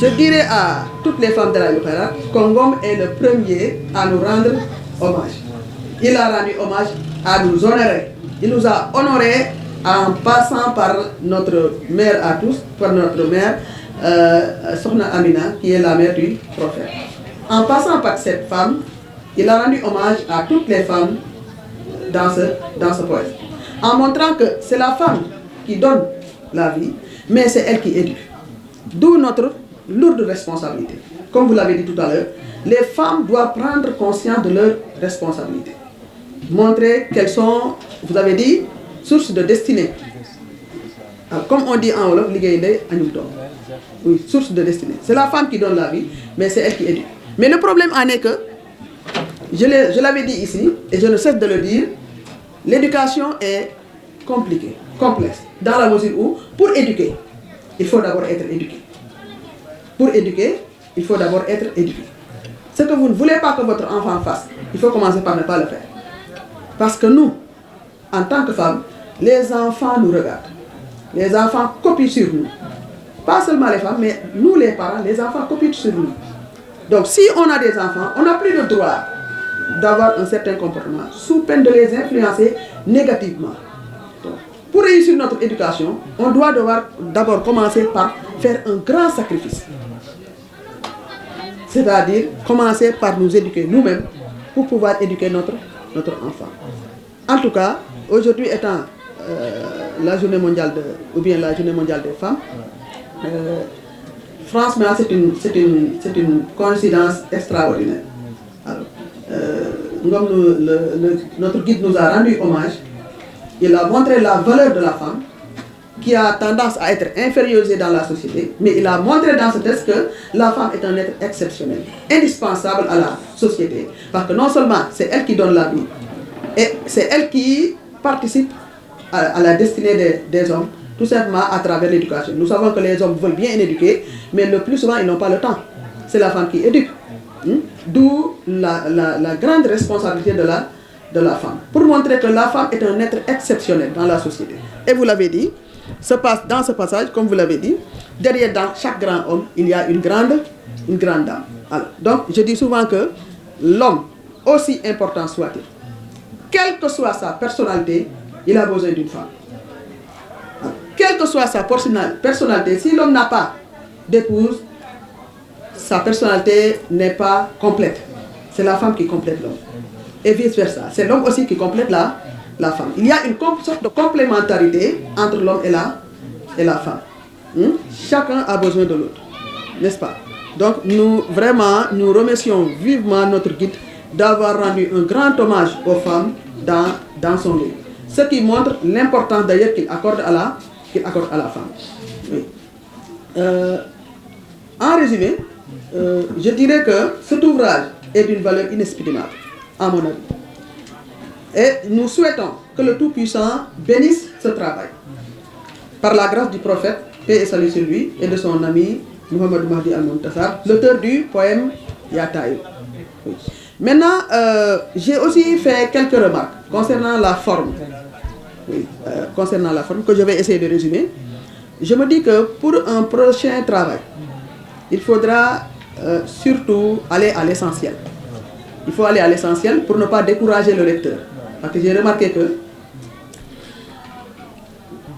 je dirais à toutes les femmes de la Youkhaïra qu'Ongom est le premier à nous rendre hommage. Il a rendu hommage à nous honorer. Il nous a honorés en passant par notre mère à tous, par notre mère, Sokhna Amina, qui est la mère du prophète. En passant par cette femme, il a rendu hommage à toutes les femmes dans ce poème. En montrant que c'est la femme qui donne la vie, mais c'est elle qui éduque. D'où notre lourde responsabilité. Comme vous l'avez dit tout à l'heure, les femmes doivent prendre conscience de leurs responsabilités. Montrer qu'elles sont, vous avez dit, source de destinée. Alors, comme on dit en Wolof, oui, source de destinée. C'est la femme qui donne la vie, mais c'est elle qui éduque. Mais le problème en est que, je l'avais dit ici, et je ne cesse de le dire, l'éducation est compliquée, complexe, dans la mesure où, pour éduquer, il faut d'abord être éduqué. Pour éduquer, il faut d'abord être éduqué. Ce que vous ne voulez pas que votre enfant fasse, il faut commencer par ne pas le faire. Parce que nous, en tant que femmes, les enfants nous regardent. Les enfants copient sur nous. Pas seulement les femmes, mais nous les parents, les enfants copient sur nous. Donc si on a des enfants, on n'a plus le droit d'avoir un certain comportement, sous peine de les influencer négativement. Donc, pour réussir notre éducation, on doit d'abord commencer par faire un grand sacrifice. C'est-à-dire commencer par nous éduquer nous-mêmes pour pouvoir éduquer notre enfant. En tout cas, aujourd'hui étant la journée mondiale la journée mondiale des femmes, franchement c'est une coïncidence extraordinaire. Alors, notre guide nous a rendu hommage. Il a montré la valeur de la femme qui a tendance à être infériorisée dans la société, mais il a montré dans ce texte que la femme est un être exceptionnel, indispensable à la société, parce que non seulement c'est elle qui donne la vie, et c'est elle qui participe à la destinée des hommes, tout simplement à travers l'éducation. Nous savons que les hommes veulent bien éduquer, mais le plus souvent ils n'ont pas le temps. C'est la femme qui éduque. D'où la grande responsabilité de la femme. Pour montrer que la femme est un être exceptionnel dans la société. Et vous l'avez dit, dans ce passage, comme vous l'avez dit, derrière dans chaque grand homme, il y a une grande dame. Alors, donc, je dis souvent que l'homme, aussi important soit-il, quelle que soit sa personnalité, il a besoin d'une femme. Alors, quelle que soit sa personnalité, si l'homme n'a pas d'épouse, sa personnalité n'est pas complète. C'est la femme qui complète l'homme. Et vice-versa. C'est l'homme aussi qui complète la femme. Il y a une sorte de complémentarité entre l'homme et la femme. Chacun a besoin de l'autre. N'est-ce pas? Donc nous remercions vivement notre guide d'avoir rendu un grand hommage aux femmes dans son livre. Ce qui montre l'importance d'ailleurs qu'il accorde à la femme. Oui. En résumé, je dirais que cet ouvrage est d'une valeur inexprimable, à mon avis. Et nous souhaitons que le Tout-Puissant bénisse ce travail. Par la grâce du prophète, paix et salut sur lui, et de son ami Mohamed Mahdi Al-Muntasar, l'auteur du poème Yataï. Oui. Maintenant, j'ai aussi fait quelques remarques concernant la forme. Oui, concernant la forme, que je vais essayer de résumer. Je me dis que pour un prochain travail, il faudra surtout aller à l'essentiel. Il faut aller à l'essentiel pour ne pas décourager le lecteur. Parce que j'ai remarqué que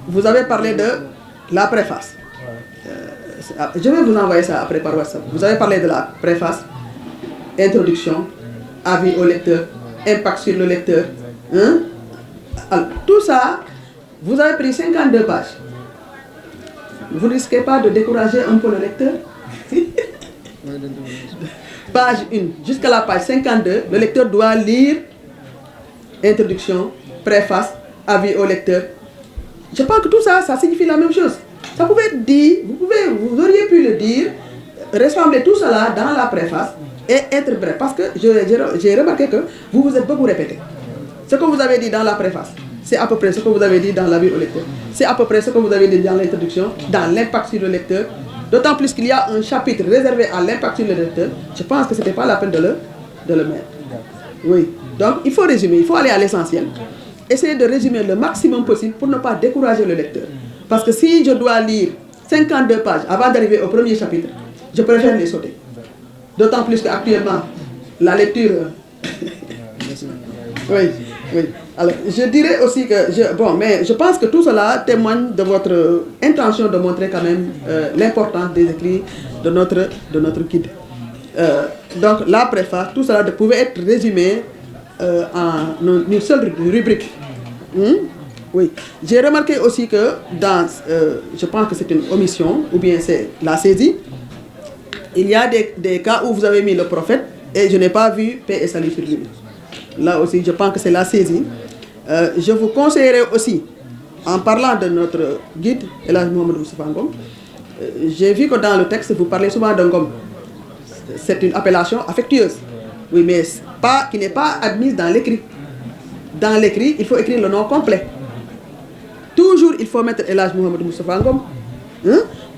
vous avez parlé de la préface. Je vais vous envoyer ça après par WhatsApp. Vous avez parlé de la préface, introduction, avis au lecteur, impact sur le lecteur. Alors, tout ça, vous avez pris 52 pages. Vous ne risquez pas de décourager un peu le lecteur? Page 1 jusqu'à la page 52, le lecteur doit lire introduction, préface, avis au lecteur. Je pense que tout ça, ça signifie la même chose. Ça pouvait être dit, vous auriez pu le dire, rassembler tout cela dans la préface et être bref. Parce que j'ai remarqué que vous vous êtes beaucoup répété. Ce que vous avez dit dans la préface, c'est à peu près ce que vous avez dit dans l'avis au lecteur. C'est à peu près ce que vous avez dit dans l'introduction, dans l'impact sur le lecteur. D'autant plus qu'il y a un chapitre réservé à l'impact sur le lecteur. Je pense que ce n'était pas la peine de le mettre. Oui. Donc, il faut résumer, il faut aller à l'essentiel. Essayer de résumer le maximum possible pour ne pas décourager le lecteur. Parce que si je dois lire 52 pages avant d'arriver au premier chapitre, je préfère les sauter. D'autant plus qu'actuellement, la lecture... oui, oui. Alors, je dirais aussi que... mais je pense que tout cela témoigne de votre intention de montrer quand même l'importance des écrits de notre guide. Donc, la préface, tout cela pouvait être résumé en une seule rubrique. Oui. J'ai remarqué aussi que dans... je pense que c'est une omission, ou bien c'est la saisie. Il y a des cas où vous avez mis le prophète et je n'ai pas vu paix et salut sur lui. Là aussi, je pense que c'est la saisie. Je vous conseillerais aussi, en parlant de notre guide, Elhadji Mouhamadou Moustapha Ngom, j'ai vu que dans le texte, vous parlez souvent de Ngom. C'est une appellation affectueuse. Oui, mais qui n'est pas admise dans l'écrit. Dans l'écrit, il faut écrire le nom complet. Toujours, il faut mettre Elhadji Mouhamadou Moustapha Ngom.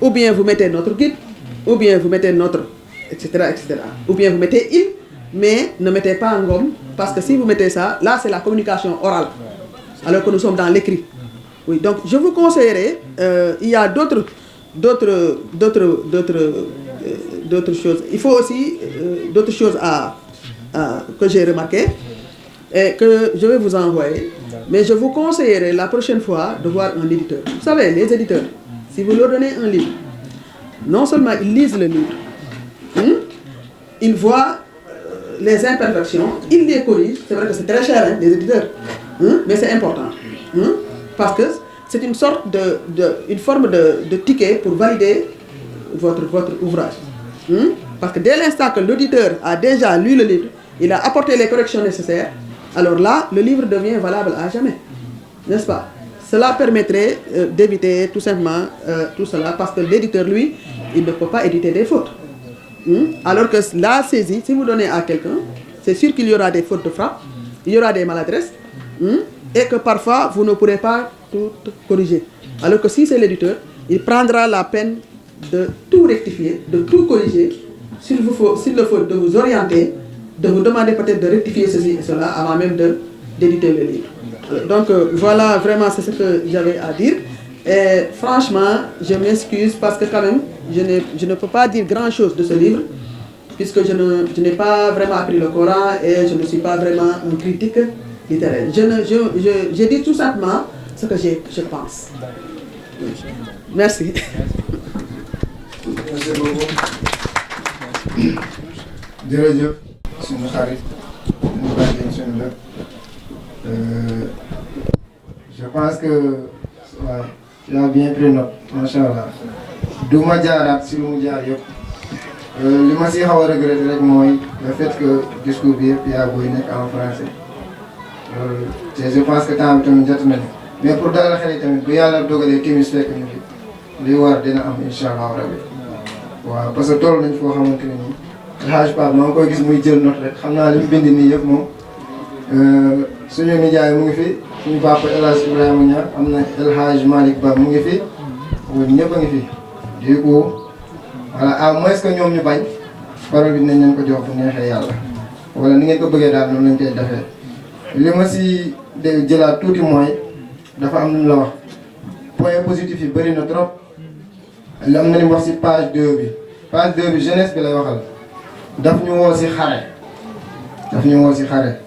Ou bien vous mettez notre guide, ou bien vous mettez notre, etc., etc. Ou bien vous mettez il, mais ne mettez pas Ngom, parce que si vous mettez ça, là c'est la communication orale, alors que nous sommes dans l'écrit. Oui, donc je vous conseillerais, il y a d'autres choses. Il faut aussi d'autres choses que j'ai remarquées et que je vais vous envoyer. Mais je vous conseillerais la prochaine fois de voir un éditeur. Vous savez, les éditeurs, si vous leur donnez un livre, non seulement ils lisent le livre, ils voient les imperfections, ils les corrigent. C'est vrai que c'est très cher, hein, les éditeurs, mais c'est important. Parce que c'est une sorte une forme de ticket pour valider votre ouvrage. Parce que dès l'instant que l'auditeur a déjà lu le livre, il a apporté les corrections nécessaires, alors là, le livre devient valable à jamais. N'est-ce pas? Cela permettrait d'éviter tout simplement tout cela, parce que l'éditeur, lui, il ne peut pas éditer des fautes. Alors que la saisie, si vous donnez à quelqu'un, c'est sûr qu'il y aura des fautes de frappe, il y aura des maladresses, et que parfois, vous ne pourrez pas tout corriger. Alors que si c'est l'éditeur, il prendra la peine de tout rectifier, de tout corriger, s'il le faut, de vous orienter, de vous demander peut-être de rectifier ceci et cela avant même d'éditer le livre. Donc voilà, vraiment, c'est ce que j'avais à dire. Et franchement, je m'excuse parce que quand même, je ne peux pas dire grand-chose de ce livre, puisque je n'ai pas vraiment appris le Coran et je ne suis pas vraiment un critique littéraire. Je dis tout simplement ce que je pense. Merci. Merci beaucoup. Jërëjëf suñu xarit suñu bàjjen suñu lépp je pense que waaw tu as bien pris note macha allah du ma jaaraat si lu mu jaar yëpp li ma si xaw a regretter rek mooy le fait que discours bi yëpp yaa booy nekk en français te je pense que temps bi tamit jot nañu mais pour dalal xel yi tamit bu yàlla dogalee timis fekk ñu fi li war dina am incha allah rabi waaw parce que toll nañ foo xamante ne nii El Hadj Pape maa ngi koy gis muy jël note rek xam naa li mu bind nii yëpp moom suñu nijaay mu ngi fi suñu papa El Hadj Ibrahima Niang am na El Hadj Malick Ba mu ngi fi ñëpp a ngi fi du coup voilà à moins que ñoom ñu bañ parole bi dinañ leen ko jox bu neexee yàlla wala ni ngeen ko bëggee daal noonu lañ koy defee li ma si jëlaat tuuti mooy dafa am lu mu la wax point positif yi bëri na trop li am na li mu wax si page 2 bi page 2 bi jeunesse bi lay waxal daf ñu woo si xare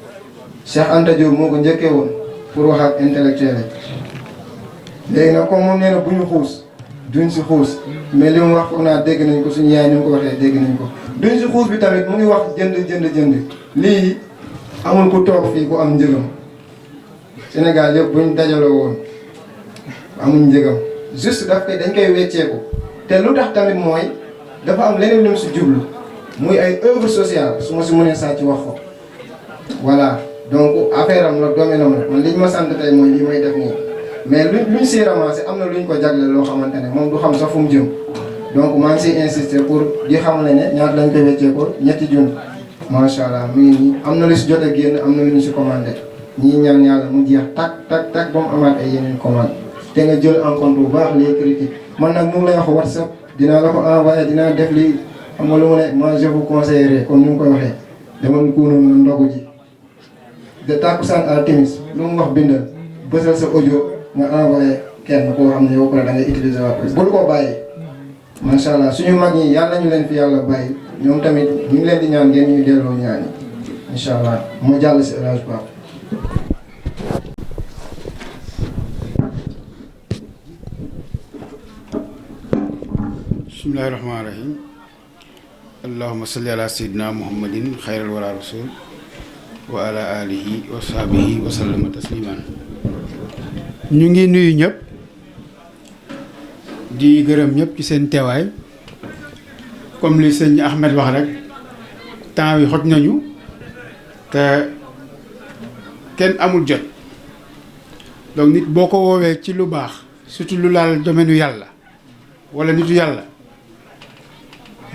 Cheikh Anta Diop moo ko njëkkee woon pour wax ak intellectuel yi léegi nag comme moom nee na bu ñu xuus duñ si xuus mais li mu wax foog naa dégg nañ ko suñu yaay ni mu ko waxee dégg nañ ko duñ si xuus bi tamit mu ngi wax jënd lii amul ku toog fii ku am njëgam Sénégal yëpp buñ dajaloo woon amuñ njëgam juste dañ koy wecceeku te lu tax tamit mooy dafa am leneen lu mu si jublu muy ay œuvre sociale su ma si mënee saa ci wax ko voilà donc affaire am la domaine am la man li ñu ma sant tey mooy lii may def nii mais luñ siy ramassé am na luñ ko jagleel loo xamante ne moom du xam sax fu mu jëm donc maa ngi siy insister pour di xamale ne ñaata lañ koy weccee ko ñetti junni macha allah mu ngi nii am na lu si jot a génn am na lu ñu si commandé ñii ñaan yàlla mu jeex tak ba mu amaat ay yeneen commande te nga jël en compte bu baax les critiques man nag mu ngi lay wax WhatsApp dinaa la ko envoyé dinaa def lii xam nga lu mu ne moi je vous conseillerais comme ni mu koy waxee demal kuunoon nga ndogu ji de takkusaan à timis lu mu wax bindal bësal sa audio nga envoyé kenn koo xam ne yow pare da ngay utiliser waat bul koo bàyyi macha allah suñu mag ñi yàlla ñu leen fi yàlla bàyyi ñoom tamit ñu ngi leen di ñaan ngeen ñuy delloo ñaan yi incha allah ma jàll si El Hadj Pape. bismillahi rahmaani rahim allahuma salli ala sayyidina muhammadin xayral wala rasul wa ala alihi wa sahbihi wa sallama tasliman ñu ngi nuyu ñëpp di gërëm ñëpp ci seen teewaay comme li sëñ Ahmed wax rek temps wi xoj nañu te kenn amul jot donc nit boo ko woowee ci lu baax surtout lu laal domaine yàlla wala nitu yàlla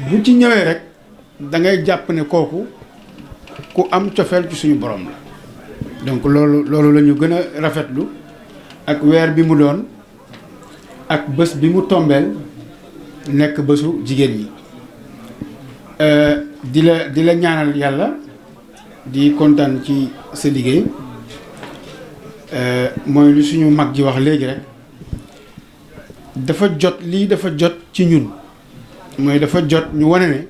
bu ci ñëwee rek da ngay jàpp ne kooku ku am cofeel ci suñu borom la donc loolu la ñu gën a rafetlu ak weer bi mu doon ak bés bi mu tombeel nekk bésu jigéen ñi di la ñaanal yàlla di kontaan ci sa liggéey mooy lu suñu mag ji wax léegi rek dafa jot lii dafa jot ci ñun mooy dafa jot ñu wane ne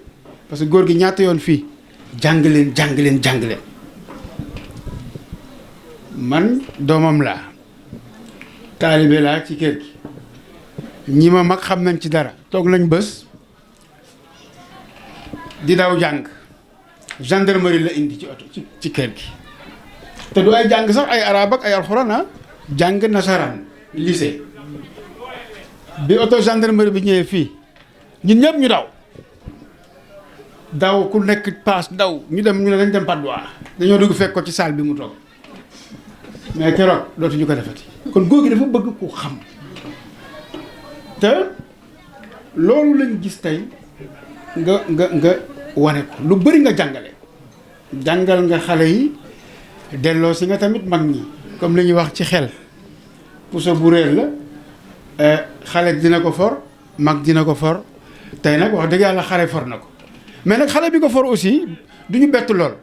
parce que góor gi ñaata yoon fii jàng leen man doomam laa taalibe laa ci kër gi ñi ma mag xam nañ ci dara toog nañ bés di daw jàng gendarmerie la indi ci oto ci kër gi te du ay jàng sax ay arab ak ay alxuraan jàng nasaraan lycée bi oto gendarmerie bi ñëwee fii ñun ñëpp ñu daw ku nekk paas daw ñu dem ñu ne dañ dem Patte d'Oie dañoo dugg fekk ko ci salle bi mu toog mais keroog dootuñu ko defati kon góor gi dafa bëgg ku xam te loolu lañ gis tey nga wane ko lu bëri nga jàngal nga xale yi delloo si nga tamit mag ñi comme li ñuy wax ci xel puso bu réer la xale dina ko for mag dina ko for tey nag wax dëgg yàlla xale for na ko mais nag xale bi ko for aussi du ñu bett lool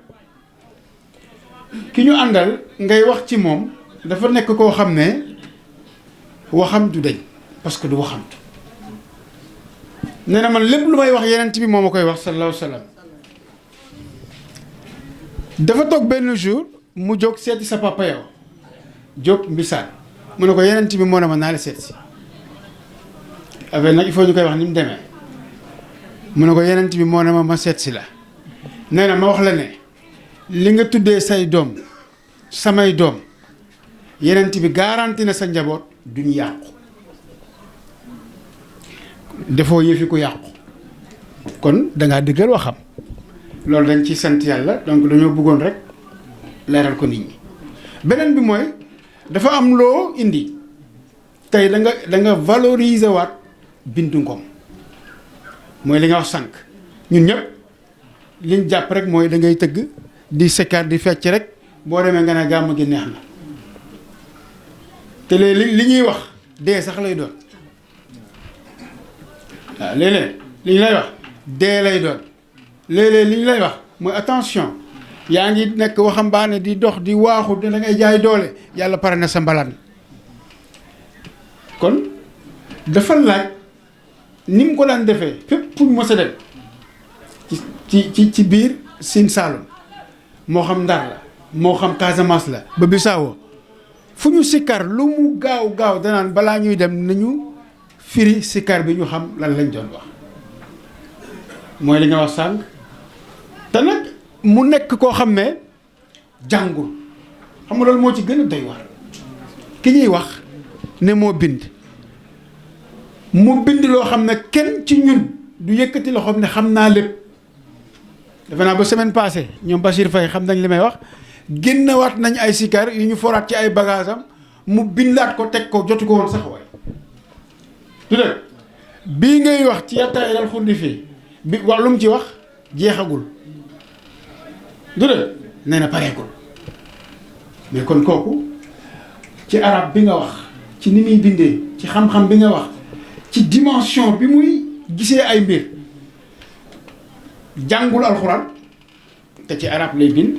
ki ñu àndal ngay wax ci moom dafa nekk koo xam ne waxam du deñ parce que du waxamtu nee na man lépp lu may wax yeneen bi moo ma koy wax sallallahu alayhi wa sallam dafa toog benn jour mu jóg seeti sa papa yow jóg mbisaan mu ne ko yeneen bi moo ne ma naa la seet si avec nag il faut ñu koy wax ni mu demee mu ne ko yeneen bi moo ne ma seet si la nee na ma wax la ne li nga tuddee say doom samay doom yeneen bi garanti na sa njaboot duñ yàqu defoo yëfi ku yàqu kon dangaa dëggal waxam loolu dañ ci sant yàlla donc dañoo bëggoon rek leeral ko nit ñi beneen bi mooy dafa am loo indi tey da nga valoriser waat Bintu Ngom mooy li nga wax sànq ñun ñëpp liñ jàpp rek mooy da ngay tëgg di sekkaat di fecc rek boo demee nga ne gàmm gi neex na te léegi li ñuy wax dee sax lay doon waaw léeg-léeg li ñu lay wax dee lay doon léeg-léeg li ñu lay wax mooy attention yaa ngi nekk waxambaane di dox di waaxu da ngay jaay doole yàlla pare na sa mbalaan kon dafa laaj ni mu ko daan defee fépp fu ñu mës a dem ci biir Sine Saloum moo xam Ndar la moo xam Casamance la ba Bissau fu ñu sikkar lu mu gaaw danaan balaa ñuy dem nañu firi sikkar bi ñu xam lan lañ doon wax mooy li nga wax sànq te nag mu nekk koo xam ne jàngul xam nga loolu moo ci gën a doy war ki ñuy wax ne moo bind mu bind loo xam ne kenn ci ñun du yëkkati loo xam ne xam naa lépp defe naa ba semaine passée ñoom Bachir Faye xam nañ li may wax génnewaat nañ ay sikar yu ñu foraat ci ay bagage am mu bindaat ko teg ko jotu ko woon sax waay du dëgg bii ngay wax ci yattaay dal xundi fii bi wax lu mu ci wax jeexagul du dëgg nee na pareegul mais kon kooku ci arab bi nga wax ci ni muy bindee ci xam-xam bi nga wax ci dimension bi muy gisee ay mbir jàngul alxuraan te ci arab lay bind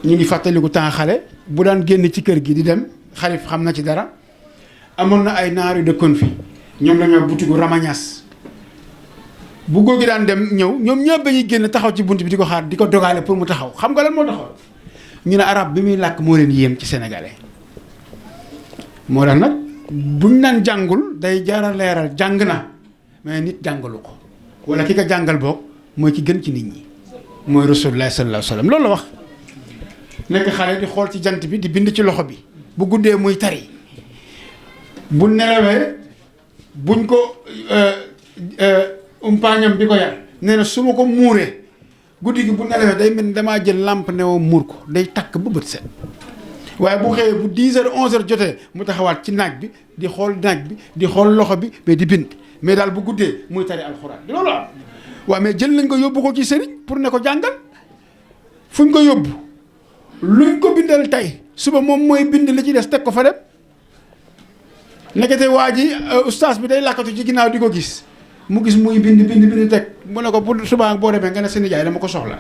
ñu ngi fàttaliku temps xale bu daan génn ci kër gi di dem xalif xam na ci dara amoon na ay naar yu dëkkoon fi ñoom la ñoo butigu ramañas bu góor gi daan dem ñëw ñoom ñëpp dañuy génn taxaw ci bunt bi di ko xaar di ko dogaale pour mu taxaw xam nga lan moo taxaw ñu ne arab bi muy làkk moo leen yéem ci sénégalais moo tax nag buñ naan jàngul day jaara leeral jàng na mais nit jàngalu ko wala ki ko jàngal boog mooy ki gën ci nit ñi mooy rasulullah sallallahu alayhi wa sallam loolu la wax nekk xale di xool ci jant bi di bind ci loxo bi bu guddee muy tari bu nelawee buñ ko umpaañam bi ko yar nee na su ma ko muuree guddi gi bu nelawee day mel ni damaa jël lampe ne woo muur ko day takk ba bët set waaye bu xëyee bu 10 heures 11 heures jotee mu taxawaat ci naaj bi di xool naaj bi di xool loxo bi mais di bind mais daal bu guddee muy tari alxuraan loolu am waaw mais jël nañ ko yóbbu ko ci sëriñ pour ne ko jàngal fuñ ko yóbbu luñ ko bindal tey suba moom mooy bind li ci des teg ko fa dem nekkete waa ji ustaas bi day làkkatu ci ginnaaw di ko gis mu gis muy bind teg mu ne ko bu subaa boo demee nga ne sa nijaay dama ko soxla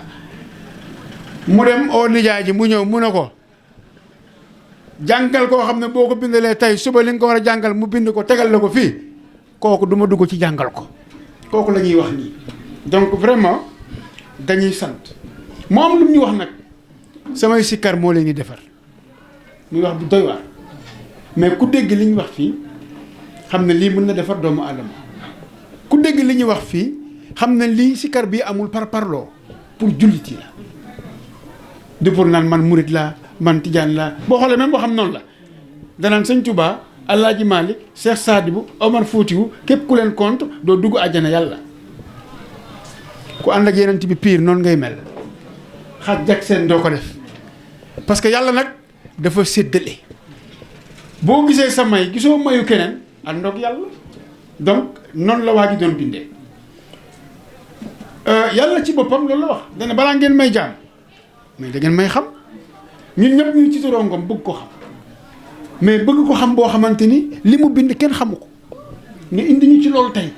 mu dem oo nijaay ji mu ñëw mu ne ko jàngal koo xam ne boo ko bindalee tey suba li nga ko war a jàngal mu bind ko tegal la ko fii kooku du ma dugg ci jàngal ko kooku la ñuy wax nii donc vraiment dañuy sant moo am lu ñu wax nag samay sikkar moo leen di defar muy wax bu doy waar mais ku dégg li ñu wax fii xam ne lii mën na defar doomu aadama ku dégg li ñu wax fii xam ne lii sikkar bii amul par parloo pour jullit yi la du pour naan man murit laa man tijaan laa boo xoolee même boo xam noonu la danaan sëñ Touba Alaaji Malik Cheikh Sadibou Omar Foutiou képp ku leen compte doo dugg àjjana yàlla ku ànd ak yeneen bi pire noonu ngay mel xaj jak seen doo ko def parce que yàlla nag dafa séddale boo gisee sa may gisoo mayu keneen àndoog yàlla donc noonu la waa ji doon bindee yàlla ci boppam loolu la wax dana balaa ngeen may jaam mais da ngeen may xam ñun ñëpp ñu ci Cité Ngom bëgg ko xam mais bëgg ko xam boo xamante ni li mu bind kenn xamu ko nga indi ñu ci loolu tey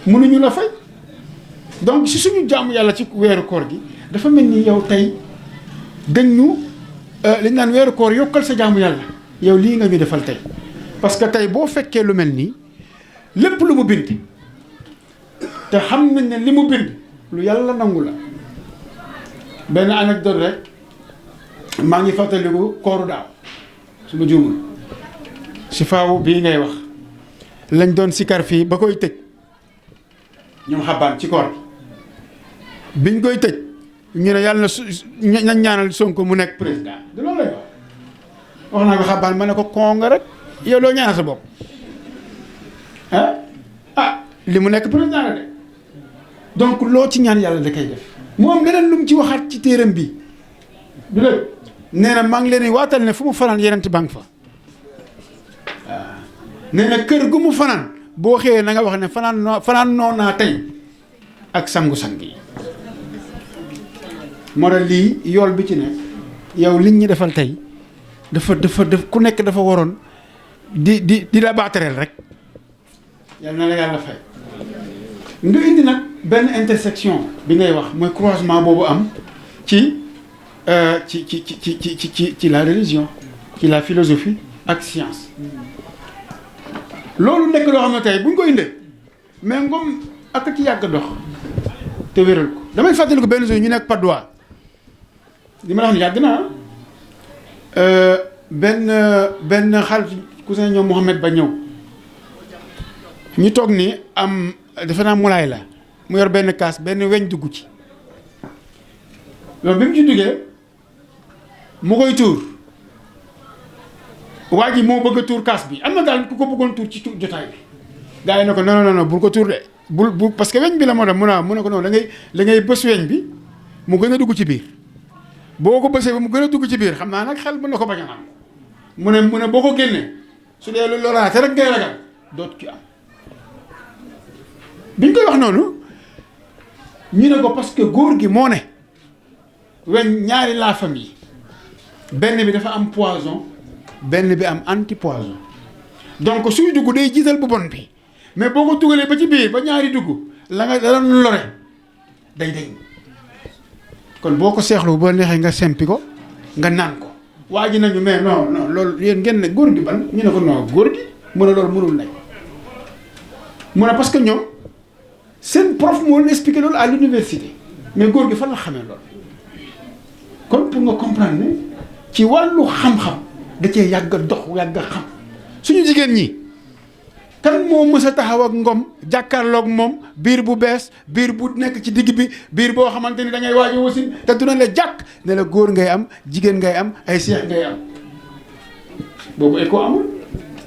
mënuñu la fay donc si suñu jaamu yàlla ci weeru koor gi dafa mel ni yow tey dañ ñu li ñu naan weeru koor yokkal sa jaamu yàlla yow lii nga ñu defal tey parce que tey boo fekkee lu mel nii lépp lu mu bind te xam nañ ne li mu bind lu yàlla nangu la benn anecdote rek maa ngi fàttaliku kooru daaw su ma juumul si faaw bii ngay wax lañ doon sikar fii ba koy tëj ñoom xabaan ci koor biñ koy tëj ñu ne yàlla na nañ ñaanal Sonko mu nekk président de loolu lay wax naa ko xabaan ma ne ko konga rek yow loo ñaanal sa bopp li mu nekk président la de donc loo ci ñaan yàlla da koy def mu am leneen lu mu ci waxaat ci téeram bi du dëgg nee na maa ngi leen di waatal ne fu mu fanaan yeneen banque fa waaw nee na kër gu mu fanaan boo xëyee na nga wax ne fanaan noo naa tey ak sangu-sang yi moo tax lii yool bi ci nekk yow liñ ñu defal tey dafa ku nekk dafa waroon di la baatareel rek yal na la yàlla fay nga indi nag benn intersection bi ngay wax mooy croisement boobu am ci la religion ci la philosophie ak science loolu nekk loo xam ne tey buñ ko indee mais Ngom ak ci yàgg dox te wéral ko damay fàttali ko benn jour ñu nekk Padois li ma la wax ni yàgg naa benn xarit cousin ñoom Mouhamed ba ñëw ñu toog ni am defe naa mulaay la mu yor benn kaas benn weñ dugg ci loolu bi mu ci duggee mu koy tuur waa ji moo bëgg a tuur kaas bi am na daal ku ko bëggoon tuur ci jotaay bi gars yi ne ko non bul ko tuur de bul parce que weñ bi la moo dem mu ne ko non da ngay bës weñ bi mu gën a dugg ci biir boo ko bësee ba mu gën a dugg ci biir xam naa nag xel mën na ko bañ a naan mu ne boo ko génnee su dee lu loraate rek ngay ragal dootu ci am biñ koy wax noonu ñu ne ko parce que góor gi moo ne weñ ñaari laafam yi benn bi dafa am poison benn bi am anti poison donc suy dugg day jiital bu bon bi mais boo ko dugalee ba ci biir ba ñaari dugg la nga doon lore day deñ kon boo ko seexlu boo neexee nga sempi ko nga naan ko waa ji nañu mais non loolu yéen ngeen ne góor gi ban ñu ne ko non góor gi mu ne loolu mënul nekk mu ne parce que ñoom seen prof moo leen expliqué loolu à l'université mais góor gi fan la xamee loolu kon pour nga comprendre ne ci wàllu xam-xam da cee yàgg a dox yàgg a xam suñu jigéen ñi kan moo mës a taxaw ak ngom jàkkaarloog moom biir bu bees biir bu nekk ci digg bi biir boo xamante ni da ngay waaj a wasin te du na la jàkk ne la góor ngay am jigéen ngay am ay seex ngay am boobu écho amul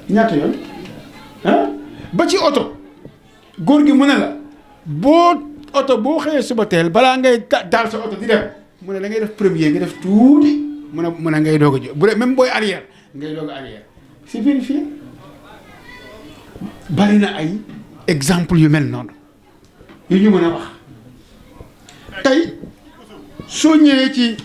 ñaata yoon ah ba ci oto góor gi mu ne la boo xëyee suba teel balaa ngay daal sa oto di dem mu ne da ngay def premier nga def tuuti mu ne ngay doog a jóg bu dee même booy arrière ngay doog a arrière c'est vérifié bari na ay exemple yu mel noonu yu ñu mën a wax tey soo ñëwee ci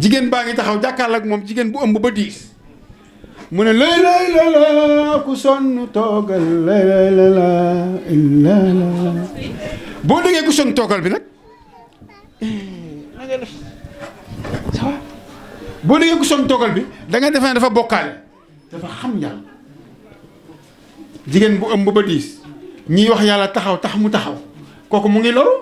jigéen baa ngi taxaw jàkkaarloo ak moom jigéen bu ëmb ba 10 mu ne lay lay la la ku sonn toogal lay lay la la boo déggee ku sonn toogal bi nag na nga def ça va boo déggee ku sonn toogal bi da nga defe ne dafa bokkaale dafa xam yàlla jigéen bu ëmb ba 10 ñiy wax yàlla taxaw tax mu taxaw kooku mu ngi loru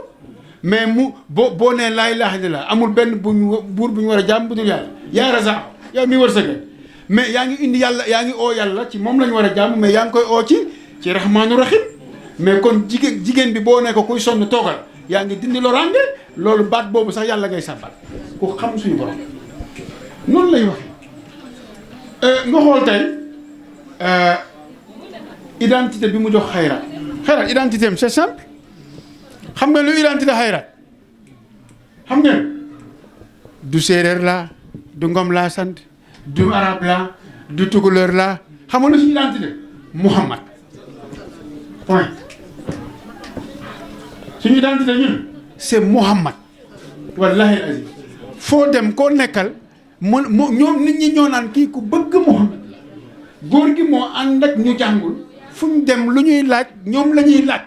mais mu boo nee laa ilaaha illallaah amul benn buur bu ñu war a jaam bu dul yàlla yaa razaq yow mi wërsëgal mais yaa ngi indi yàlla yaa ngi oo yàlla ci moom la ñu war a jaam mais yaa ngi koy oo ci rahmaanu rahim mais kon jigéen bi boo ne ko kuy sonn toogal yaa ngi dindi loraange loolu baat boobu sax yàlla ngay sàbbal ku xam suñu borom noonu lay waxee nga xool tey identité bi mu jox xayraat identité am c'est simple xam nga lu identité xayraat xam ngeen du séeréer laa du ngom laa sant du arab laa du tukulóor laa xam nga lu ci identité Muhammad point suñu identité ñun c'est Muhammad wallahi azim foo dem koo nekkal mu ñoom nit ñi ñoo naan kii ku bëgg Muhammad góor gi moo ànd ak ñu jàngul fu ñu dem lu ñuy laaj ñoom la ñuy laaj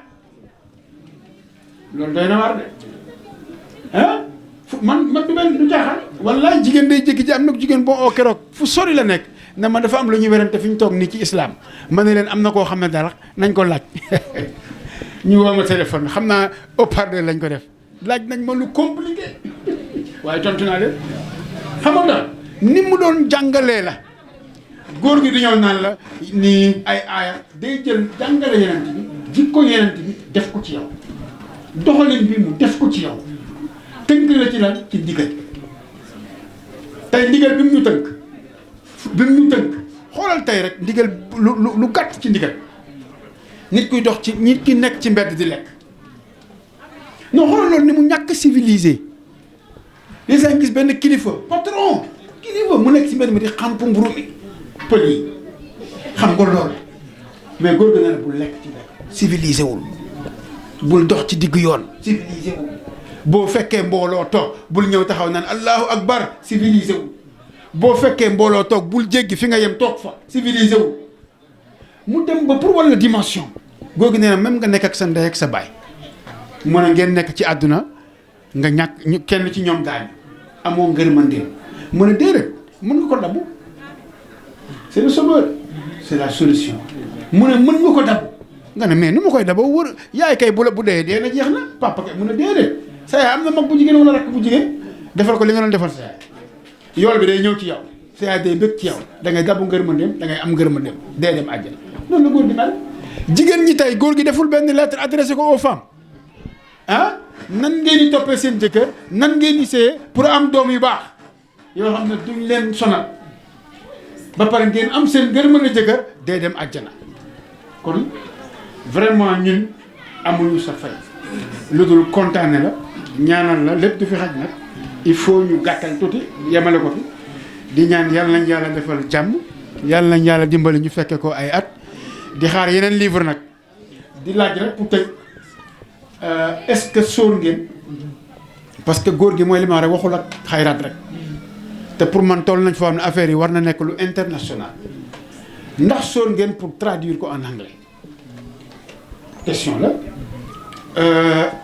loolu doy na war de ah man du benn du caaxaan wallaay jigéen day jékki ji am na jigéen boo oo keroog fu sori la nekk na ma dafa am lu ñuy werante fi ñu toog nii ci islam ma ne leen am na koo xam ne dara nañ ko laaj ñu woo ma téléphone xam naa haut-parleur lañ ko def laaj nañ ma lu compliqué waaye tontu naa leen xam nga ni mu doon jàngalee la góor gi du ñëw naan la nii ay aaya day jël jàngale yenent bi jikko yenent bi def ko ci yow doxalin bi mu def ko ci yow tënk la ci lan ci ndigal tey ndigal bi mu ñu tënk xoolal tey rek ndigal lu gàtt ci ndigal nit kuy dox ci nit ki nekk ci mbedd di lekk non xoolal loolu ni mu ñàkk civilisé les gens gis benn kilifa patron kilifa mu nekk ci mbedd mi di xampu mburu mi pël yi xam nga loolu mais góor ga ne bul lekk ci lekk civilisé wul bul dox ci diggu yoon civilisé wul boo fekkee mbooloo toog bul ñëw taxaw naan allahu akbar civilisé wul boo fekkee mbooloo toog bul jéggi fi nga yem toog fa civilisé wul mu dem ba pour walla dimension góor gi nee na même nga nekk ak sa ndey ak sa baay mu ne ngeen nekk ci àdduna nga ñàkk kenn ci ñoom gaañ amoo ngërmandeem mu ne déedéet mën nga ko dabu c'est le sauveur c'est la solution mu ne mën nga ko dabu nga ne mais nu ma koy daboo wër yaay kay bu dee na jeex na papa kay mu ne déedéet sa yaay am na mag bu jigéen wala rakk bu jigéen defal ko li nga doon defal sa yaay yool bi day ñëw ci yow sa yaay day bëgg ci yow da ngay dabu ngërmandeem da ngay am ngërmandeem day dem àjjana noonu la góor gi mel jigéen ñi tey góor gi deful benn lettre adressé ko aux femmes ah nan ngeen di toppee seen jëkkër nan ngeen di see pour am doom yu baax yoo xam ne duñ leen sonal ba pare ngeen am seen ngërmande jëkkër day dem àjjana kon vraiment ñun amuñu sa fay lu dul kontaane la ñaanal la lépp du fi xaj nag il faut ñu gàttal tuuti yemale ko fi di ñaan yàlla nañ yàlla defal jàmm yàlla nañ yàlla dimbali ñu fekke ko ay at di xaar yeneen livre nag di laaj rek pour tëj est-ce que sóor ngeen parce que góor gi mooy li ma rek waxul ak xayraat rek te pour man toll nañ foo xam ne affaire yi war na nekk lu international ndax sóor ngeen pour traduire ko en anglais question la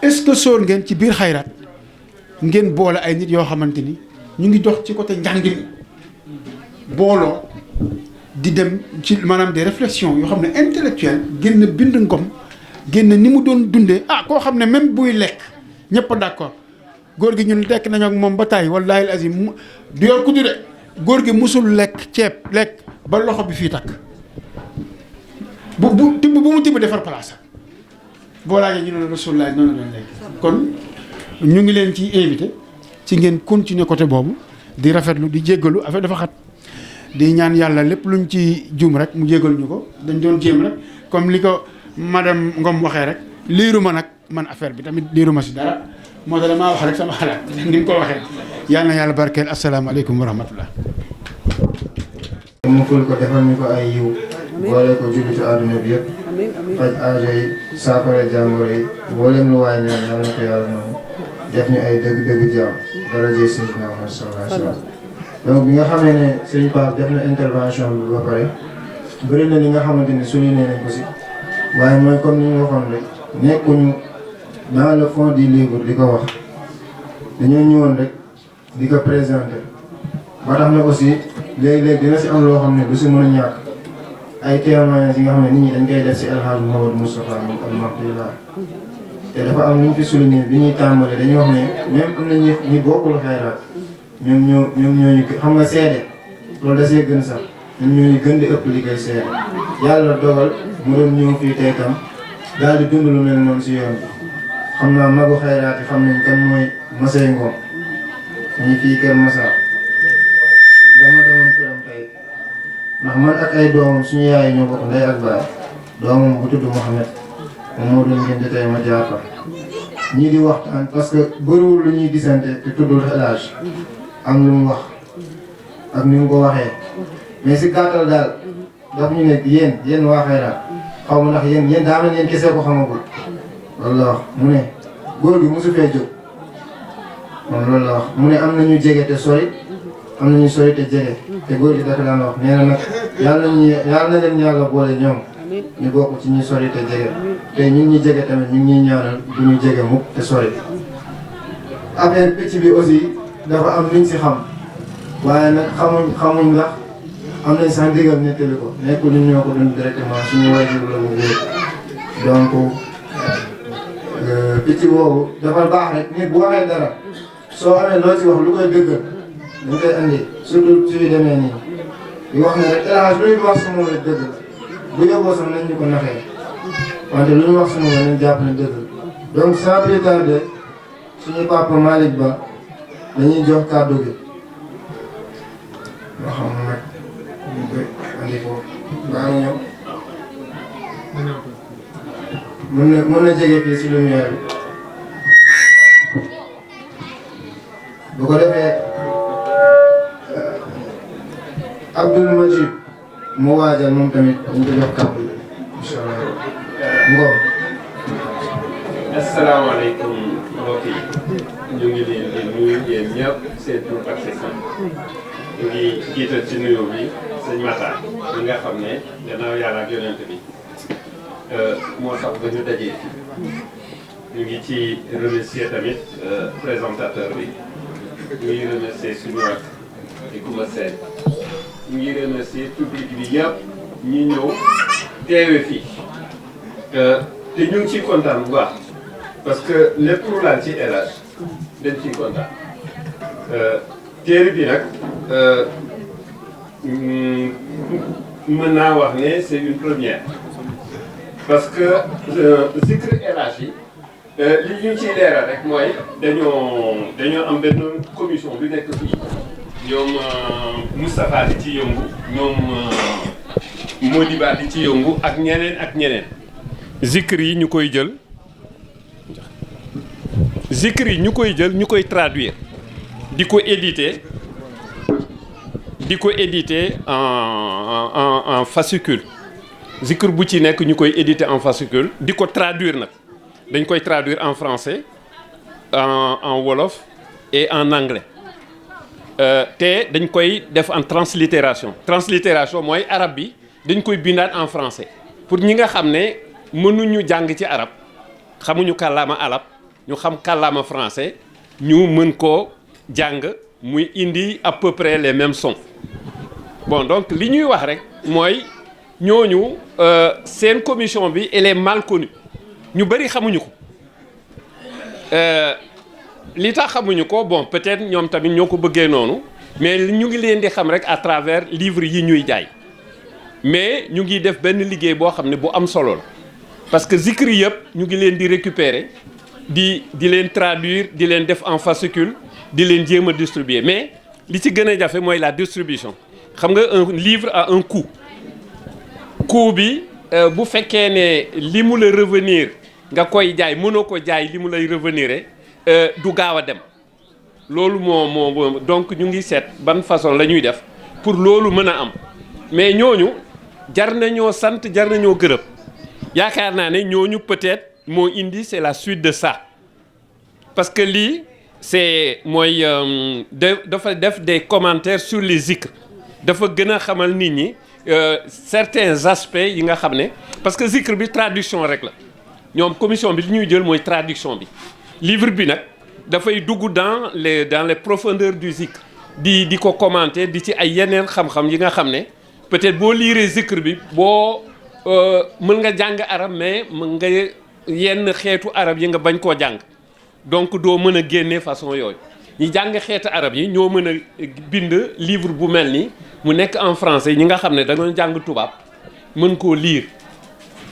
est-ce que sóor ngeen ci biir xayraat ngeen boole ay nit yoo xamante ni ñu ngi dox ci côté njàng mi booloo di dem ci maanaam des réflexions yoo xam ne intellectuelles génn bind ngom génn ni mu doon dundee koo xam ne même buy lekk ñëpp d'accord góor gi ñun lekk nañu ak moom ba tàyyi wallaahi azim du yor ku de góor gi musul lekk ceeb lekk ba loxo bi fii takk bu tibb bu mu tibb defar place boo laajee ñu ne la Rasulullah noonu la doon lekk kon ñu ngi leen ci invité ci ngeen continuer côté boobu di rafetlu di jéggalu affaire dafa xat di ñaan yàlla lépp luñ ci juum rek mu jéggal ñu ko dañ doon jéem rek comme li ko madame Ngom waxee rek liiruma nag man affaire bi tamit liiruma si dara moo tax damaa wax rek sama xalaat ni nga ko waxee yàlla na yàlla barkeel asalaamaaleykum wa rahmatullah mu ful ko defal ñu ko ay yiw boole ko jullitu àdduna bi yëpp faj aajo yi saafara jàngoro yi mboolem lu waay ñaan yàlla na ko yàlla noonu def ñu ay dëgg-dëgg jaam daraje Seydina Muhammad sallallahu alayhi wa sallam. donc bi nga xamee ne sëñ Pape def na intervention bi ba pare bëri na li nga xamante ne souligné nañ ko si waaye mooy comme ni ñu waxoon rek nekkuñu dans le fond du livre di ko wax dañoo ñëwoon rek di ko présenter ba tax na aussi léeg-léeg dina si am loo xam ne du si mën a ñàkk ay témoignages yi nga xam ne nit ñi dañ koy def si El Hadj Mouhamadou Moustapha moom alhamdulilah te dafa am lu ñu fi souligné bi ñuy tàmbale dañuy wax ne même am na ñi bokkul xayraat ñoom ñooñu xam nga seede loolu da see gën sax ñoom ñooñu gën di ëpp li koy seede yàlla dogal mu doon ñëw fii tey tam daal di dund lu mel noonu si yoon bi xam naa magu xayraat yi xam nañ kan mooy Masey Ngom ñu fii Kër Massar dama demoon këram tey ndax man ak ay doomam suñu yaay ñoo bokk ndey ak baay doomam bu tudd Mohamed moom moo doon ngeen di tey ma jaar fa ñii di waxtaan parce que bëriwul lu ñuy gisante te tuddul El Hadj am lu mu wax ak ni mu ko waxee mais si gàttal daal daf ñu ne yéen waa xayraat xaw ma ndax yéen daa mel yéen kese ko xamagul loolu la wax mu ne góor gi mosu fee jóg moom loolu la wax mu ne am na ñu jege te sori am na ñu sori te jege te góor gi dafa daan wax nee na nag yàlla na leen yàlla boole ñoom ñu bokk ci ñi sori te jege te ñun ñi jege tamit ñu ngi ñuy ñaanal du ñu jege mukk te sori. affaire picc bi aussi dafa am luñ si xam waaye nag xamuñ ndax am nañ sax ndigal nettali ko nekkul ñun ñoo ko dund directement suñu waajur la mu wér donc picc boobu dafa baax rek nit bu waxee dara soo amee loo ci wax lu koy dëggal dañ koy andi surtout suy demee nii di wax ne rek El Hadj lu ñu wax su moom rek dëgg la bu yóbboo sax nañ ñu ko naxee wante lu ñu wax su moom nañ jàpp ne dëgg la donc sans plus tarder suñu papa Malick Ba dañuy jox kàddu gi yoo xam ne nag ñu koy andi foofu baa ngi ñëw mën na jege fii si lumière bi bu ko defee Abdoul Majid mu waajal moom tamit ñu ko jox kàddu gi incha allah Ngom. asalaamaaleykum mbokk yi ñu ngi leen di nuyu yéen ñëpp seen tur ak seen sant ñu ngi jiital ci nuyoo bi sëñ Matar mi nga xam ne gannaaw yàlla ak yonent bi moo tax ba ñu dajee fi ñu ngi ci remercier tamit présentateur bi ñu ngi remercier suñu ak di Koumba Sène ñu ngi remercier public bi yëpp ñi ñëw teewe fii te ñu ngi ciy kontaan bu baax parce que lépp lu laal ci El Hadj dañ ciy kontaan téere bi nag mën naa wax ne c'est une première parce que zikr El Hadj yi li ñu ciy leeral rek mooy dañoo am benn commission bi nekk fii ñoom Moustapha di ci yëngu ñoom Modiba di ci yëngu ak ñeneen zikr yi ñu koy jël ñu koy traduire di ko éditer en fascicule zikr bu ci nekk ñu koy éditer en fascicule di ko traduire nag dañ koy traduire en français en wolof et en anglais te dañ koy def en translittération mooy arab bi dañ koy bindaat en français pour ñi nga xam ne mënuñu jàng ci arab xamuñu kàllaama arab ñu xam kàllaama français ñu mën koo jàng muy indi à peu près les mêmes sons bon donc li ñuy wax rek mooy ñooñu seen commission bi elle est mal connue ñu bëri xamuñu ko li tax xamuñu ko bon peut-être ñoom tamit ñoo ko bëggee noonu mais ñu ngi leen di xam rek à travers livres yi ñuy jaay mais ñu ngi def benn liggéey boo xam ne bu am solo la parce que zikr yëpp ñu ngi leen di récupérer di leen traduire di leen def en fascicule di leen jéem a distribuer mais li ci gën a jafe mooy la distribution xam nga un livre a un coût bi bu fekkee ne li mu la revenir nga koy jaay mënoo ko jaay li mu lay revenir du gaaw a dem loolu moo donc ñu ngi seet ban façon la ñuy def pour loolu mën a am mais ñooñu jar nañoo sant jar nañoo gërëm yaakaar naa ne ñooñu peut-être moo indi c'est la suite de ça parce que lii c'est mooy dafa def des commentaires sur les zikr dafa gën a xamal nit ñi certains aspects yi nga xam ne parce que zikr bi traduction rek la ñoom commission bi li ñuy jël mooy traduction bi livre bi nag dafay dugg dans les profondeurs du zikr di ko commenter di ci ay yeneen xam-xam yi nga xam ne peut-être boo liiree zikr bi boo mën nga jàng arab mais mën nga yenn xeetu arab yi nga bañ koo jàng donc doo mën a génne façon yooyu ñi jàng xeetu arab yi ñoo mën a bind livre bu mel ni mu nekk en français ñi nga xam ne da nga jàng tubaab mën koo lire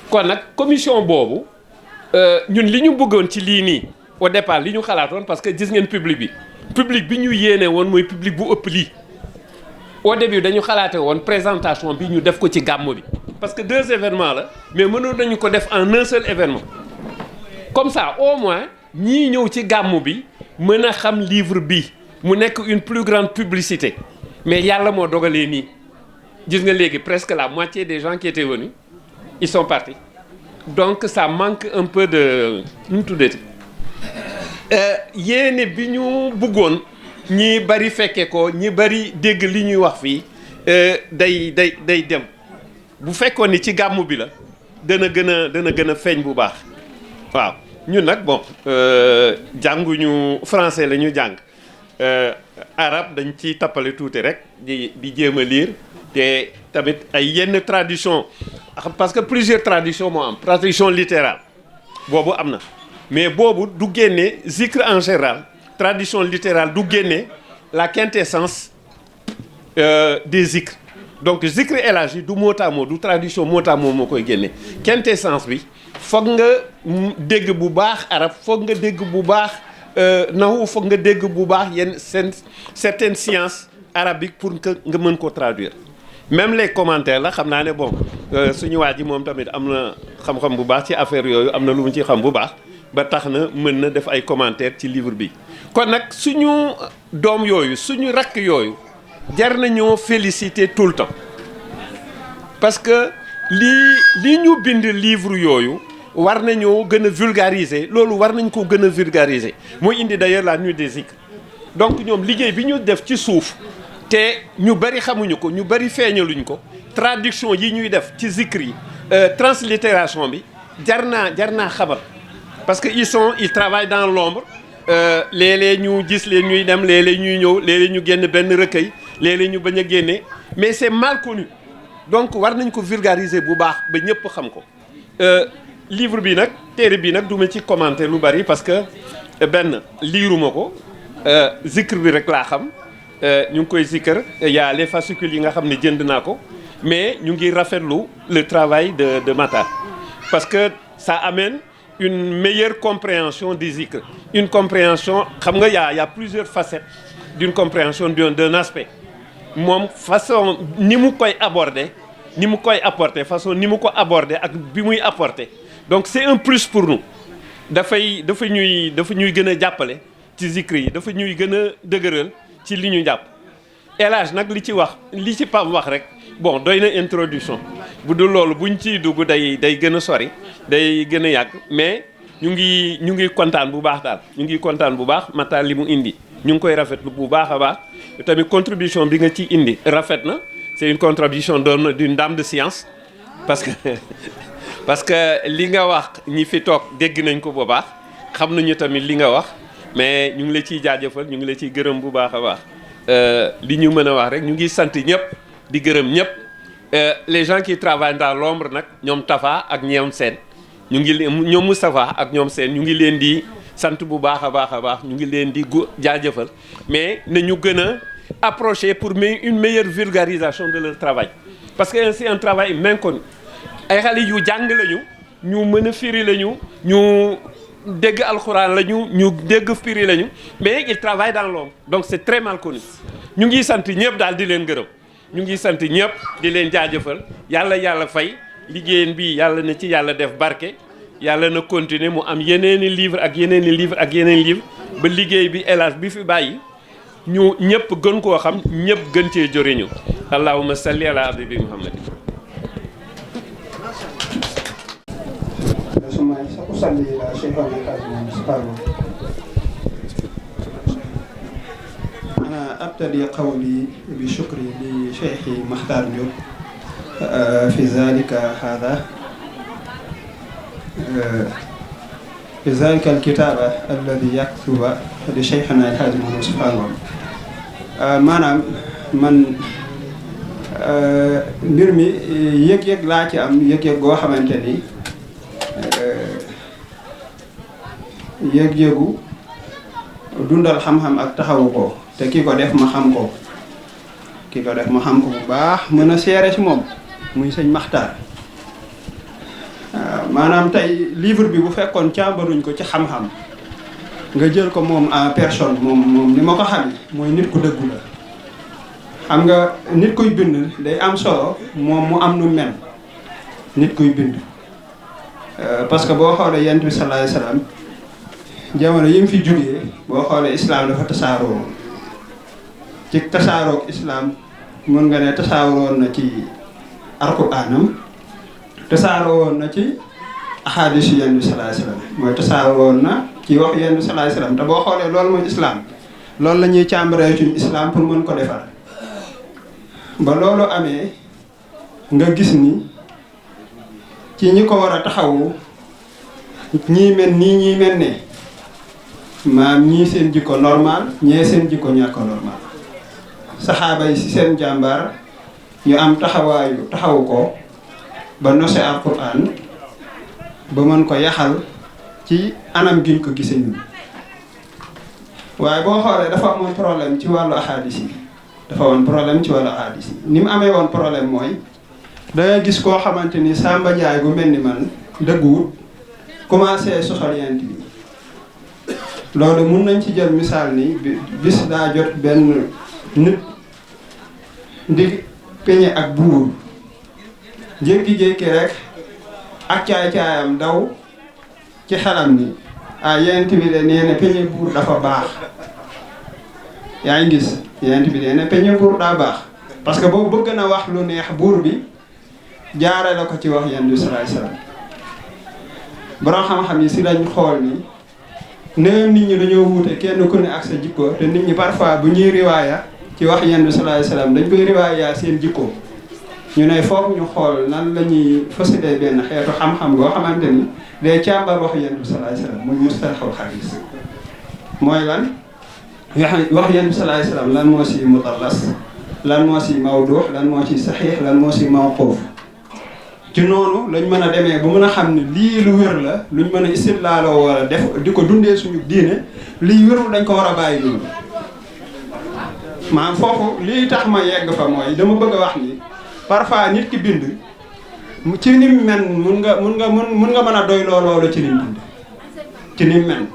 kon nag commission boobu ñun li ñu bëggoon ci lii nii au départ li ñu xalaatoon parce que gis ngeen public bi ñu yéene woon mooy public bu ëpp lii au début dañu xalaate woon présentation bi ñu def ko ci gàmmu bi parce que 2 événements la mais mënoon nañu ko def en un seul événement comme ça au moins ñii ñëw ci gàmmu bi mën a xam livre bi mu nekk une plus grande publicité mais yàlla moo dogalee nii gis nga léegi presque la moitié des gens qui étaient venus ils sont partis donc ça manque un peu de nu mu tuddati yéene bi ñu bëggoon ñi bari fekke ko ñi bari dégg li ñuy wax fii day dem bu fekkoon ni ci gàmmu bi la dana gën a feeñ bu baax waaw ñun nag bon jànguñu français la ñu jàng arabe dañ ciy tappale tuuti rek di jéem a lire te tamit ay yenn tradition parce que plusieurs traditions moo am tradition littérale boobu am na mais boobu du génne zikr en général tradition littérale du génne la quintessence des zikr donc zikr élargi du mot à mot du tradition mot à mot moo koy génne quintessence bi foog nga dégg bu baax arab foog nga dégg bu baax naxu foog nga dégg bu baax yenn certaines sciences arabiques pour que nga mën ko traduire même les commentaires la xam naa ne bon suñu waa ji moom tamit am na xam-xam bu baax ci affaire yooyu am na lu mu ci xam bu baax ba tax na mën na def ay commentaires ci livre bi kon nag suñu doom yooyu suñu rakk yooyu jar nañoo féliciter tout le temps parce que lii ñu bind livre yooyu war nañoo gën a vulgariser loolu war nañ ko gën a vulgariser mooy indi d'ailleurs la nuit des zikr donc ñoom liggéey bi ñu def ci suuf te ñu bari xamuñu ko ñu bari feeñaluñ ko traduction yi ñuy def ci zikr yi translittération bi jar naa xabar parce que ils travaillent dans l'ombre léeg-léeg ñu gis leen ñuy dem léeg-léeg ñuy ñëw léeg-léeg ñu génn benn recueil léeg-léeg ñu bañ a génne mais c'est mal connu donc war nañ ko vulgariser bu baax ba ñëpp xam ko livre bi nag téere bi nag du ma ci commenter lu bari parce que benn liiruma ko zikr bi rek laa xam ñu ngi koy zikr y a les fascicules yi nga xam ne jënd naa ko mais ñu ngi rafetlu le travail de Matar parce que ça amène une meilleure compréhension des zikr une compréhension xam nga y a plusieurs facettes d'une compréhension d'un aspect moom façon ni mu koy aborder ni mu koy apporter façon ni mu ko aborder ak bi muy apporter donc c'est un plus pour nous dafa ñuy gën a jàppale ci zikr yi dafa ñuy gën a dëgëral ci li ñu jàpp El Hadj nag li ci Pape wax rek bon doy na introduction bu dul loolu buñ ciy dugg day gën a sori day gën a yàgg mais ñu ngi kontaan bu baax daal ñu ngi kontaan bu baax Matar li mu indi ñu ngi koy rafetlu bu baax a baax tamit contribution bi nga ci indi rafet na c'est une contribution d'une dame de science parce que li nga wax ñi fi toog dégg nañ ko bu baax xam nañu tamit li nga wax mais ñu ngi la ciy jaajëfal ñu ngi la ciy gërëm bu baax a baax li ñu mën a wax rek ñu ngi sant ñëpp di gërëm ñëpp les gens qui travaillent dans l'ombre nag ñoom Tafa ak ñoom Sène ñoom Moustapha ak ñoom Sène ñu ngi leen di sant bu baax a baax ñu ngi leen di jaajëfal mais nañu gën a approcher pour une meilleure vulgarisation de leur travail parce que c'est un travail méconnu ay xale yu jàng lañu ñu mën a firi lañu ñu dégg alxuraan lañu ñu dégg firi lañu mais ils travaillent dans l'ombre donc c'est très mal connu ñu ngi sant ñëpp daal di leen gërëm ñu ngi sant ñëpp di leen jaajëfal yàlla fay liggéeyam bi yàlla na ci yàlla def barke yàlla na continuer mu am yeneeni livre ak yeneeni livre ak yeneen livre ba liggéey bi El Hadj bi fi bàyyi ñu ñëpp gën koo xam ñëpp gën cee joriñu allahumma salli ala abdi muhammad ثم أصلي إلى شيخنا الكاظم أنا أبتدي قولي بشكري لشيخي مختار جوب في ذلك هذا في ذلك الكتاب الذي يكتب لشيخنا الحاج محمد سبحانه maanaam man mbir mi yëg-yëg laa ci am yëg-yëg goo xamante ni yëg-yëgu dundal xam-xam ak taxawu ko te ki ko def ma xam ko bu baax mën a seere ci moom muy sëñ Maxtaar maanaam tey livre bi bu fekkoon càmbaruñ ko ci xam-xam nga jël ko moom en personne moom ni ma ko xamee mooy nit ku dëggu la xam nga nit kuy bind day am solo moom mu am nu mel nit kuy bind parce que boo xoolee yonent bi sallallahu alayhi wasallam jamono yi mu fi jógee boo xoolee islam dafa tasaaroo ci tasaaroog islam mën nga ne tasaaroon na ci alquraanam tasaaroo woon na ci ahadis yonent bi sallallahu alayhi wasallam mooy tasaaroon na ci wax yonent bi sallallahu alayhi wasallam te boo xoolee loolu mooy islam loolu la ñuy càmbaree ci islam pour mën ko defar ba loolu amee nga gis ni ci ñi ko war a taxawu ñii mel nii ñii mel ne maam ñii seen jikko normal ñee seen jikko ñàkk normal saxaaba yi si seen jàmbaar ñu am taxawaayu taxawu ko ba nose alquran ba mën ko yaxal ci anam giñ ko gisee ñun waaye boo xoolee dafa amoon problème ci wàllu ahadis yi ni mu amee woon problème mooy dangay gis koo xamante ni Samba Ndiaye gu mel ni man dëgguwut commencé sosal yent bi loolu mun nañ ci jël misaal ni bis daa jot benn nit di peñe ak buur jékki-jékki rek ak caay-caayam daw ci xelam ni yent bi de nee na peñe buur dafa baax yaa ngi gis yent bi de ne peñe buur daa baax parce que boobu bëgg na wax lu neex buur bi jaare la ko ci wax yent bi sallallahu alayhi wasallam borom xam-xam yi si lañ xool ni nit ñi dañoo wuute kenn ku ne ak sa jikko te nit ñi parfois bu ñuy riwaaya ci wax yent bi sallallahu alayhi wasallam dañ koy riwaaya seen jikko ñu ne foog ñu xool nan la ñuy fësalee benn xeetu xam-xam goo xamante ni day càmbar wax yent bi sallallahu alayhi wasallam muy mustalahul hadiis mooy lan wax yent bi sallallahu alayhi wasallam lan moo si mudallas lan moo si mawdu lan moo si saxiix lan moo si mawquuf ci noonu lañ mën a demee ba mën a xam ne lii lu wér la luñ mën a istidlaaloo war a def di ko dundee suñu diine lii wérul dañ ko war a bàyyi loolu maanaam foofu lii tax ma yegg fa mooy dama bëgg a wax ni parfois nit ki bind ci nim mel mun nga mën a doy loolu ci nim bind ci nim mel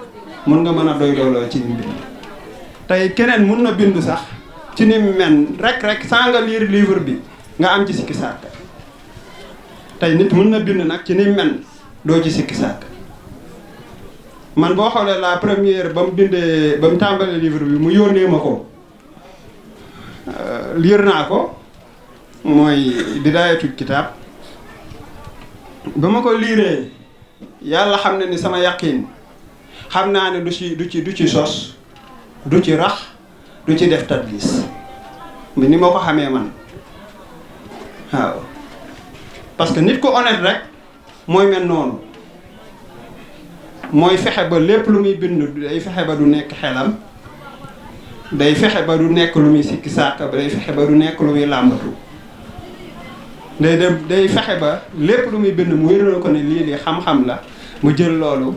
mun nga mën a doy loolu ci nim bind tey keneen mun na bind sax ci nim mel rek sans nga lire livre bi nga am ci sikki sàkk tey nit mun na bind nag ci nim mel doo ci sikki sàkk man boo xoolee la première ba mu tàmbalee livre bi mu yónnee ma ko lire naa ko mooy bidaayatul kitaab ba ma ko liiree yàlla xam na ni sama yaqiin xam naa ne du ci sos du ci rax du ci def tadlis mais ni ma ko xamee man waaw parce que nit ku honnête rek mooy mel noonu mooy fexe ba lépp lu muy bind day fexe ba du nekk xelam day fexe ba du nekk lu muy sikki sàkk ba day fexe ba du nekk lu muy làmbatu day fexe ba lépp lu muy bind mu wéral ko ne lii xam-xam la mu jël loolu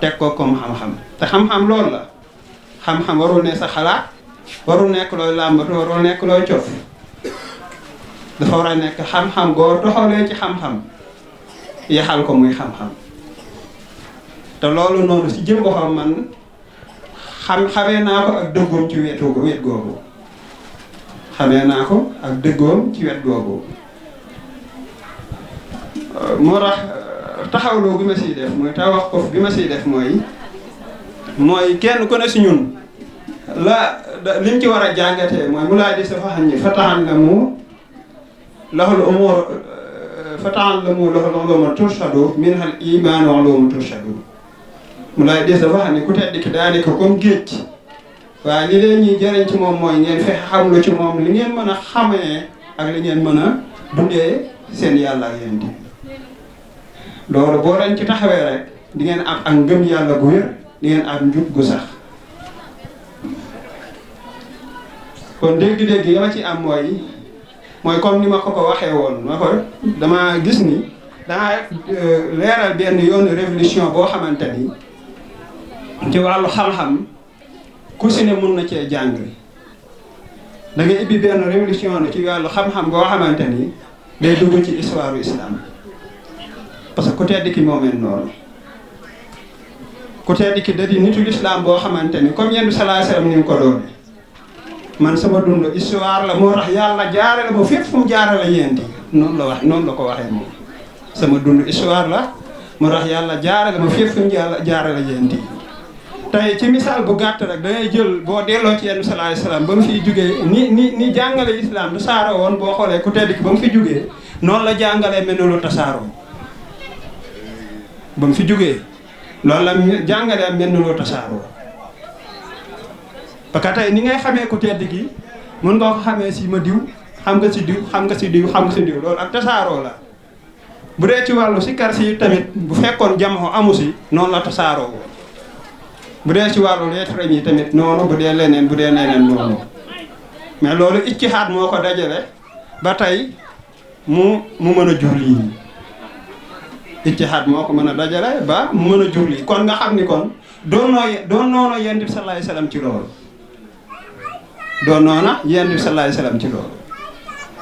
teg ko comme xam-xam te xam-xam loolu la xam-xam warul ne sa xalaat warul nekk looy làmbatu warul nekk looy cof dafa war a nekk xam-xam goo toxalee ci xam-xam yaxal ko muy xam-xam te loolu noonu si jëm boppam man xamee naa ko ak dëggoom ci wet googu xamee naa ko ak dëggoom ci wet googu moo tax taxawloo bi ma siy def mooy tax wax ko bi ma siy def mooy kenn ku ne si ñun liñ ci war a jàngatee mooy mu laay di sa faxan ñi fataxan la mu laxul umur fataxan la mu laxul uluma turshadu min hal iman wa uluma turshadu mu laay di sa faxan ni ku tedd ki daa nekk comme géej waaye li leen ñuy jëriñ ci moom mooy ngeen fexe xam lu ci moom li ngeen mën a xamee ak li ngeen mën a dundee seen yàlla ak yéen di loolu boo leen ci taxawee rek di ngeen am ak ngëm yàlla gu wér di ngeen am njub gu sax kon dégg-dégg yi ma ci am mooy comme ni ma ko waxee woon ma ko dama gis ni danga leeral benn yoonu révolution boo xamante ni ci wàllu xam-xam ku si ne mun na cee jàng da ngay ibbi benn révolution ci wàllu xam-xam boo xamante ni day dugg ci histoire du islam parce que ku tedd ki moo mel noonu ku tedd ki da di nitul islam boo xamante ni comme yenn sallallahu alayhi wasallam ni ko doon man sama dund histoire la moo tax yàlla jaarale ma fépp fu mu jaarale yéenti noonu la wax noonu la ko waxee moom sama dund histoire la moo tax yàlla jaarale ma fépp fu mu jaarale yéenti tey ci misaal bu gàtt rek dangay jël boo delloo ci yenn sallallahu alayhi wasallam ba mu fiy jugee ni jàngale islam du saaro woon boo xoolee ku tedd ki ba mu fi jugee noonu la jàngalee mel ne lu tasaaroo ba mu fi jugee loolu la jàngalee mel ne lu tasaaroo parce que tey ni ngay xamee ku tedd gi mën nga ko xamee si ma diw xam nga si diw xam nga si diw xam nga si diw loolu ak tasaaroo la bu dee ci wàllu sikar si tamit bu fekkoon jamono amu si noonu la tasaaroo bu dee ci wàllu lettre yi tamit noonu bu dee leneen noonu mais loolu ijtihaad moo ko dajale ba tey mu mën a jur lii ijtihaad moo ko mën a dajale ba mu mën a jur lii kon nga xam ni kon doon noonu yonent bi sallallahu alayhi wasallam ci loolu doon noona yonent bi sallallahu alayhi wasallam ci loolu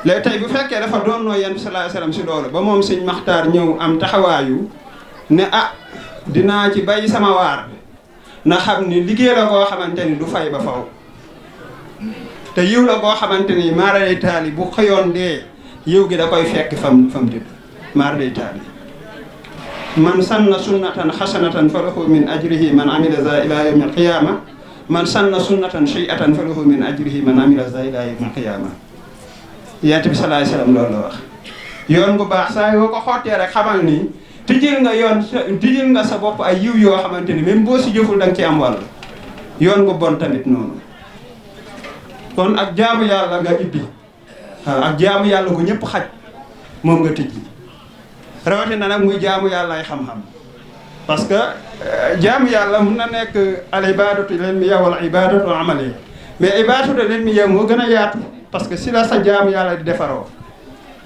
léegi tey bu fekkee dafa doon noo yonent bi sallallahu alayhi wasallam ci loolu ba moom sëñ Maxtaar ñëw am taxawaayu ne dinaa ci bay sama waar na xam ni liggéey la koo xamante ni du fay ba faw te yiw la koo xamante ni maara day taali bu xëyoon dee yiw gi da koy fekk fam dëdd maara day taali man sanna sunnatan xasanatan fa lahu min ajrihi man amila za ila yawmi alqiyama man sanna sunnatan shay'atan fa lahu min ajrihi man amila za ila yawmi alqiyama yonent bi sallallahu alayhi wasallam loolu la wax yoon bu baax saa yoo ko xottee rek xamal ni tijjil nga sa bopp ay yiw yoo xamante ni même boo si jëful da nga ci am wàll yoon bu bon tamit noonu kon ak jaamu yàlla nga ibbi waaw ak jaamu yàlla gu ñëpp xaj moom nga tijji rawatina nag muy jaamu yàlla ay xam-xam parce que jaamu yàlla mun na nekk al ibadatu ilmiya wala ibadatu amaliya mais ibadatu ilmiya moo gën a yaatu parce que si la sa jaamu yàlla di defaroo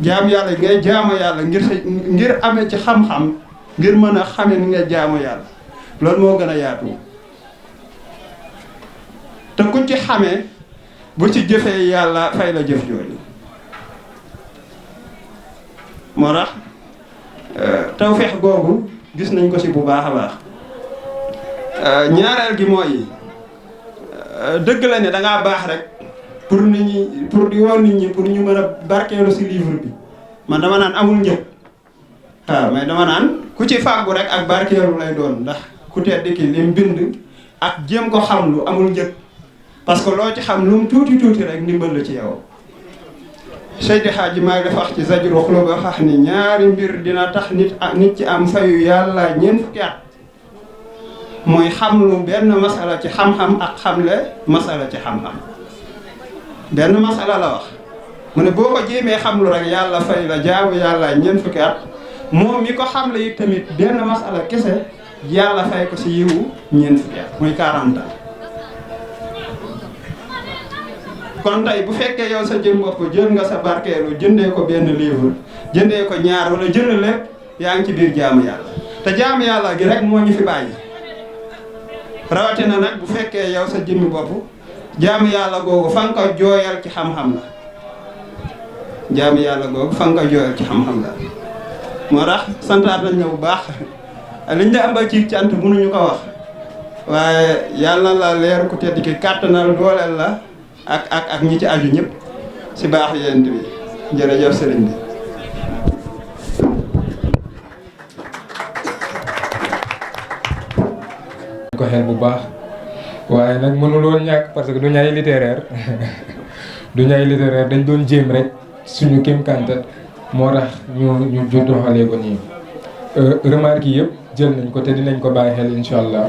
jaamu yàlla ngay jaamu yàlla ngir amee ci xam-xam ngir mën a xame ni nga jaamu yàlla loolu moo gën a yaatu te ku ci xamee bu ci jëfee yàlla fay la jëf jooju moo tax tawfeex googu gis nañ ko ci bu baax a baax ñaareel gi mooy dëgg la ne dangaa baax rek pour nit ñi pour di woon nit ñi pour ñu mën a barkeelu ci livre bi man dama naan amul njëg waaw mais dama naan ku ci fàggu rek ak barkeelu lay doon ndax ku tedd ki lim bind ak jéem ko xam lu amul njëg parce que loo ci xam lu mu tuuti rek ndimbal la ci yow Seydi Hadji maa ngi dafa wax ci Zajru Xuluub wax ni ñaari mbir dina tax nit ci am fayu yàlla ñeent fukki at mooy xam lu benn masala ci xam-xam ak xamle masala ci xam-xam benn masala la wax mu ne boo ko jéemee xam lu rek yàlla fay la jaamu yàlla ñeent fukki at moom mi ko xam la it tamit benn masala kese yàlla fay ko si yiwu ñeent fukki at muy 40 ans kon tey bu fekkee yow sa jëm bopp jël nga sa barkeelu jëndee ko benn livre jëndee ko ñaar wala jënd lépp yaa ngi ci biir jaamu yàlla te jaamu yàlla gi rek moo ñu fi bàyyi rawatina nag bu fekkee yow sa jëmmi bopp jaamu yàlla googu fa nga ko jooyal ci xam-xam la jaamu yàlla googu fa nga ko jooyal ci xam-xam la moo tax santaat nañ la bu baax liñ la amba ci cant mënuñu ko wax waaye yàlla la leer ku tedd ki kàttanal dooleel la ak ñi ci aju ñëpp si baax yéen bi jërëjëf sëriñ bi ko xel bu baax waaye nag mënul woon ñàkk parce que du ñay littéraire dañ doon jéem rek suñu kéem kànta moo tax ñu doxalee ko nii remarque yi yëpp jël nañ ko te dinañ ko bàyyi xel incha allah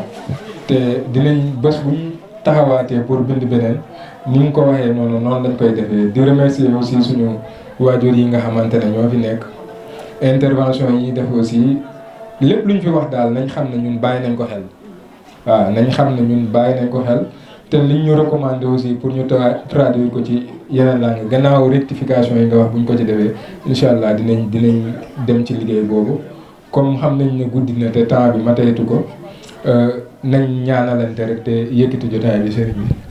te dinañ bés buñ taxawaatee pour bind beneen ni nga ko waxee noonu lañ koy defee. di remercier aussi suñu waajur yi nga xamante ne ñoo fi nekk intervention yi def aussi lépp luñ fi wax daal nañ xam ne ñun bàyyi nañ ko xel. waaw nañ xam ne ñun bàyyi nañ ko xel te liñ ñu recommandé aussi pour ñu traduire ko ci yeneen langue gannaaw rectification yi nga wax buñ ko ci defee incha allah dinañ dem ci liggéey boobu. comme xam nañ ne guddi na te temps bi mateetu ko nañ ñaanalante rek te yëkkati jotaay bi sëriñ bi.